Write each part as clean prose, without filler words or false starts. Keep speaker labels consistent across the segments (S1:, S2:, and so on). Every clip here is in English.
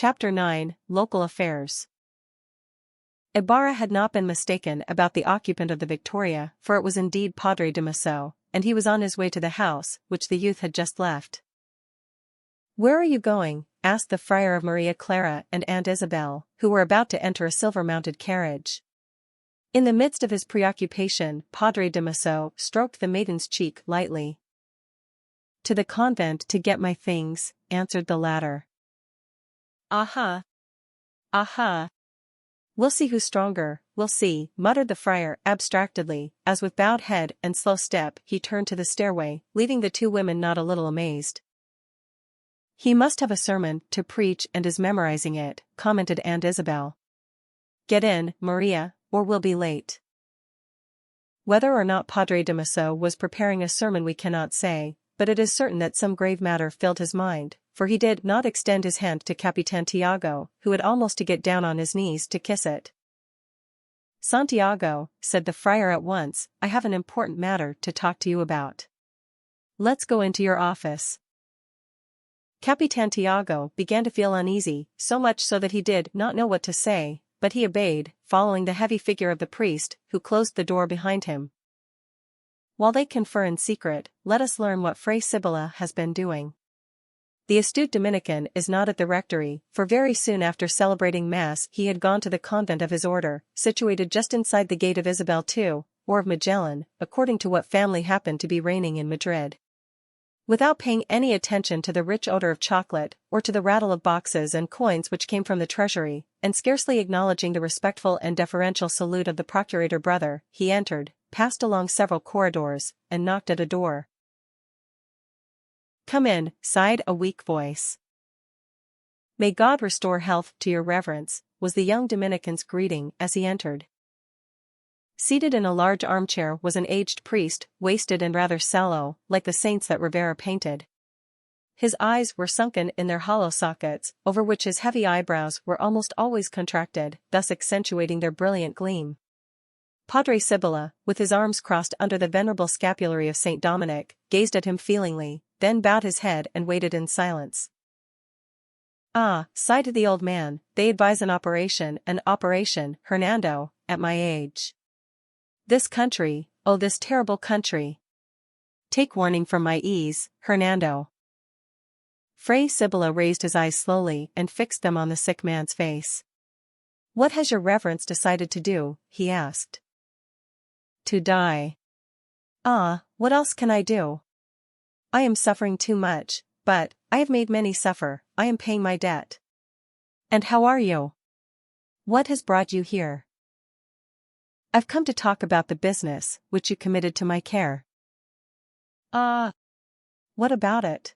S1: Chapter 9, Local Affairs. Ibarra had not been mistaken about the occupant of the Victoria, for it was indeed Padre Damaso, and he was on his way to the house, which the youth had just left. "Where are you going?" asked the friar of Maria Clara and Aunt Isabel, who were about to enter a silver-mounted carriage. In the midst of his preoccupation, Padre Damaso stroked the maiden's cheek lightly. "To the convent to get my things," answered the latter. "Aha! Aha! We'll see who's stronger, we'll see," muttered the friar abstractedly, as with bowed head and slow step he turned to the stairway, leaving the two women not a little amazed. "He must have a sermon to preach and is memorizing it," commented Aunt Isabel. "Get in, Maria, or we'll be late." Whether or not Padre Damaso was preparing a sermon we cannot say, but it is certain that some grave matter filled his mind, for he did not extend his hand to Capitan Tiago, who had almost to get down on his knees to kiss it. "Santiago," said the friar at once, "I have an important matter to talk to you about. Let's go into your office." Capitan Tiago began to feel uneasy, so much so that he did not know what to say, but he obeyed, following the heavy figure of the priest, who closed the door behind him. While they confer in secret, let us learn what Fray Sibylla has been doing. The astute Dominican is not at the rectory, for very soon after celebrating Mass he had gone to the convent of his order, situated just inside the gate of Isabel II, or of Magellan, according to what family happened to be reigning in Madrid. Without paying any attention to the rich odor of chocolate, or to the rattle of boxes and coins which came from the treasury, and scarcely acknowledging the respectful and deferential salute of the procurator brother, he entered, passed along several corridors, and knocked at a door. "Come in," sighed a weak voice. "May God restore health to your reverence," was the young Dominican's greeting as he entered. Seated in a large armchair was an aged priest, wasted and rather sallow, like the saints that Rivera painted. His eyes were sunken in their hollow sockets, over which his heavy eyebrows were almost always contracted, thus accentuating their brilliant gleam. Padre Sibylla, with his arms crossed under the venerable scapulary of Saint Dominic, gazed at him feelingly, then bowed his head and waited in silence. "Ah," sighed the old man, "they advise an operation, Hernando, at my age. This country, oh this terrible country. Take warning from my ease, Hernando." Fray Sibylla raised his eyes slowly and fixed them on the sick man's face. "What has your reverence decided to do?" he asked. "To die." "Ah, what else can I do? I am suffering too much, but I have made many suffer, I am paying my debt." "And how are you? What has brought you here?" "I've come to talk about the business which you committed to my care." "Ah, what about it?"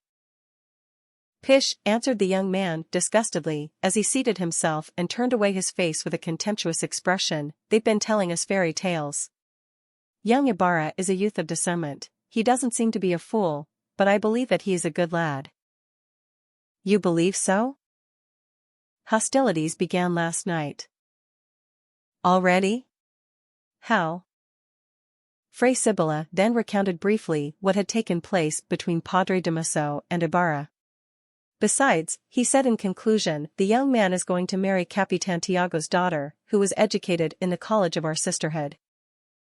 S1: "Pish," answered the young man disgustedly, as he seated himself and turned away his face with a contemptuous expression, "they've been telling us fairy tales. Young Ibarra is a youth of discernment, he doesn't seem to be a fool, but I believe that he is a good lad." "You believe so?" "Hostilities began last night." "Already? How?" Fray Sibylla then recounted briefly what had taken place between Padre Damaso and Ibarra. "Besides," he said in conclusion, "the young man is going to marry Capitan Tiago's daughter, who was educated in the college of our sisterhood.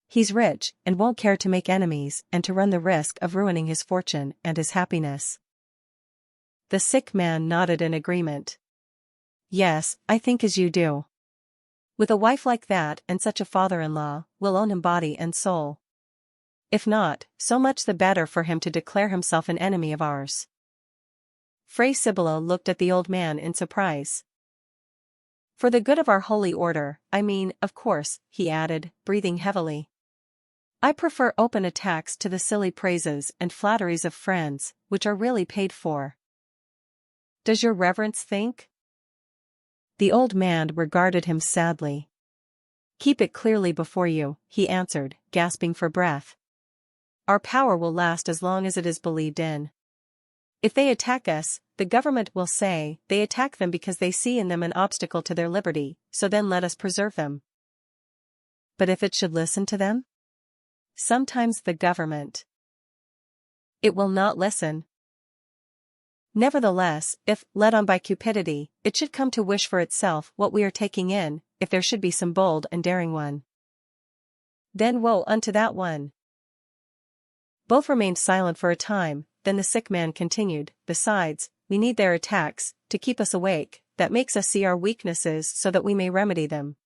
S1: He's rich, and won't care to make enemies and to run the risk of ruining his fortune and his happiness." The sick man nodded in agreement. "Yes, I think as you do. With a wife like that and such a father-in-law, we'll own him body and soul. If not, so much the better for him to declare himself an enemy of ours." Fray Sibylla looked at the old man in surprise. "For the good of our holy order, I mean, of course," he added, breathing heavily. "I prefer open attacks to the silly praises and flatteries of friends, which are really paid for. Does your reverence think?" The old man regarded him sadly. "Keep it clearly before you," he answered, gasping for breath. "Our power will last as long as it is believed in. If they attack us, the government will say they attack them because they see in them an obstacle to their liberty, so then let us preserve them. But if it should listen to them? Sometimes the government. It will not listen. Nevertheless, if, led on by cupidity, it should come to wish for itself what we are taking in, if there should be some bold and daring one, then woe unto that one. Both remained silent for a time, then the sick man continued, besides, we need their attacks, to keep us awake, that makes us see our weaknesses so that we may remedy them.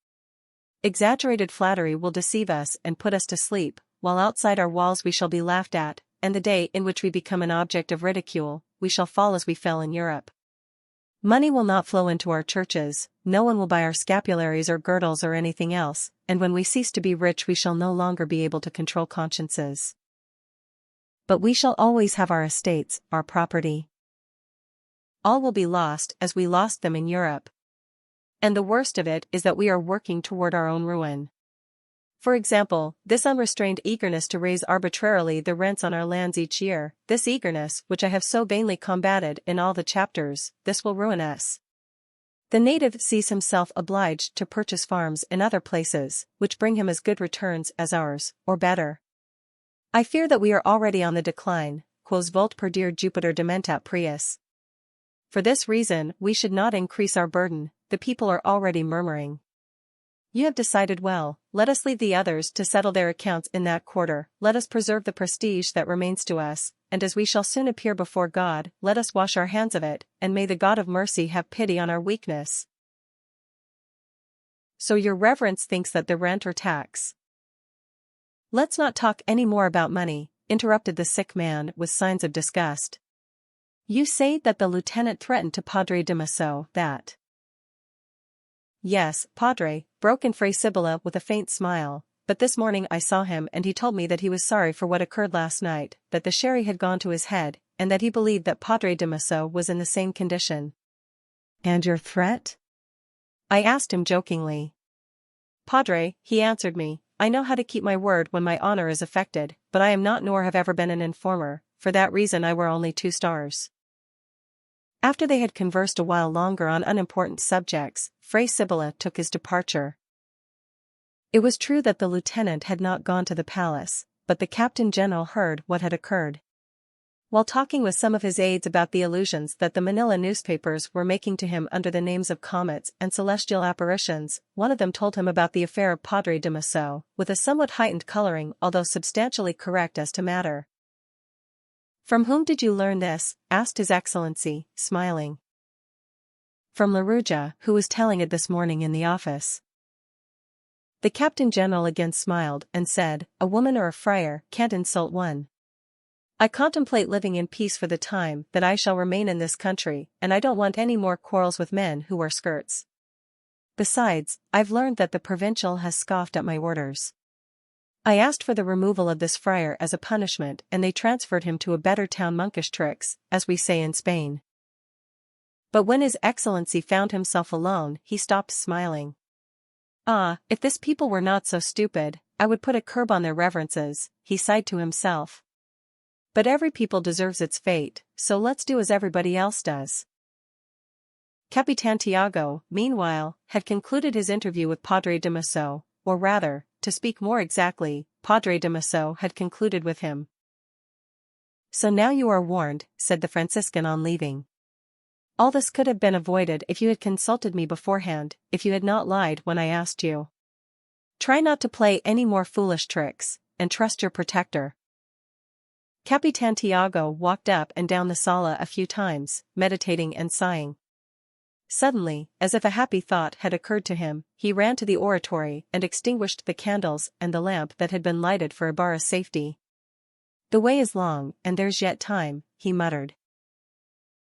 S1: Exaggerated flattery will deceive us and put us to sleep, while outside our walls we shall be laughed at, and the day in which we become an object of ridicule, we shall fall as we fell in Europe. Money will not flow into our churches, no one will buy our scapularies or girdles or anything else, and when we cease to be rich we shall no longer be able to control consciences. But we shall always have our estates, our property. All will be lost as we lost them in Europe. And the worst of it is that we are working toward our own ruin. For example, this unrestrained eagerness to raise arbitrarily the rents on our lands each year, this eagerness which I have so vainly combated in all the chapters, this will ruin us. The native sees himself obliged to purchase farms in other places, which bring him as good returns as ours, or better. I fear that we are already on the decline, quos vult perdere Jupiter dementat prius. For this reason we should not increase our burden, the people are already murmuring. You have decided well, let us leave the others to settle their accounts in that quarter, let us preserve the prestige that remains to us, and as we shall soon appear before God, let us wash our hands of it, and may the God of mercy have pity on our weakness. So your reverence thinks that the rent or tax. Let's not talk any more about money, interrupted the sick man with signs of disgust. You say that the lieutenant threatened to Padre Damaso that. Yes, Padre, broke in Fray Sibylla with a faint smile, but this morning I saw him and he told me that he was sorry for what occurred last night, that the sherry had gone to his head, and that he believed that Padre Damaso was in the same condition. And your threat? I asked him jokingly. Padre, he answered me, I know how to keep my word when my honor is affected, but I am not nor have ever been an informer, for that reason I wear only 2 stars. After they had conversed a while longer on unimportant subjects, Fray Sibylla took his departure. It was true that the lieutenant had not gone to the palace, but the captain general heard what had occurred. While talking with some of his aides about the allusions that the Manila newspapers were making to him under the names of comets and celestial apparitions, one of them told him about the affair of Padre Damaso, with a somewhat heightened coloring although substantially correct as to matter. From whom did you learn this? Asked His Excellency, smiling. From Laruja, who was telling it this morning in the office. The Captain General again smiled and said, a woman or a friar can't insult one. I contemplate living in peace for the time that I shall remain in this country, and I don't want any more quarrels with men who wear skirts. Besides, I've learned that the provincial has scoffed at my orders. I asked for the removal of this friar as a punishment and they transferred him to a better town, monkish tricks, as we say in Spain. But when His Excellency found himself alone, he stopped smiling. Ah, if this people were not so stupid, I would put a curb on their reverences, he sighed to himself. But every people deserves its fate, so let's do as everybody else does. Capitan Tiago, meanwhile, had concluded his interview with Padre Damaso, or rather, to speak more exactly, Padre Damaso had concluded with him. So now you are warned, said the Franciscan on leaving. All this could have been avoided if you had consulted me beforehand, if you had not lied when I asked you. Try not to play any more foolish tricks, and trust your protector. Capitan Tiago walked up and down the sala a few times, meditating and sighing. Suddenly, as if a happy thought had occurred to him, he ran to the oratory and extinguished the candles and the lamp that had been lighted for Ibarra's safety. The way is long, and there's yet time, he muttered.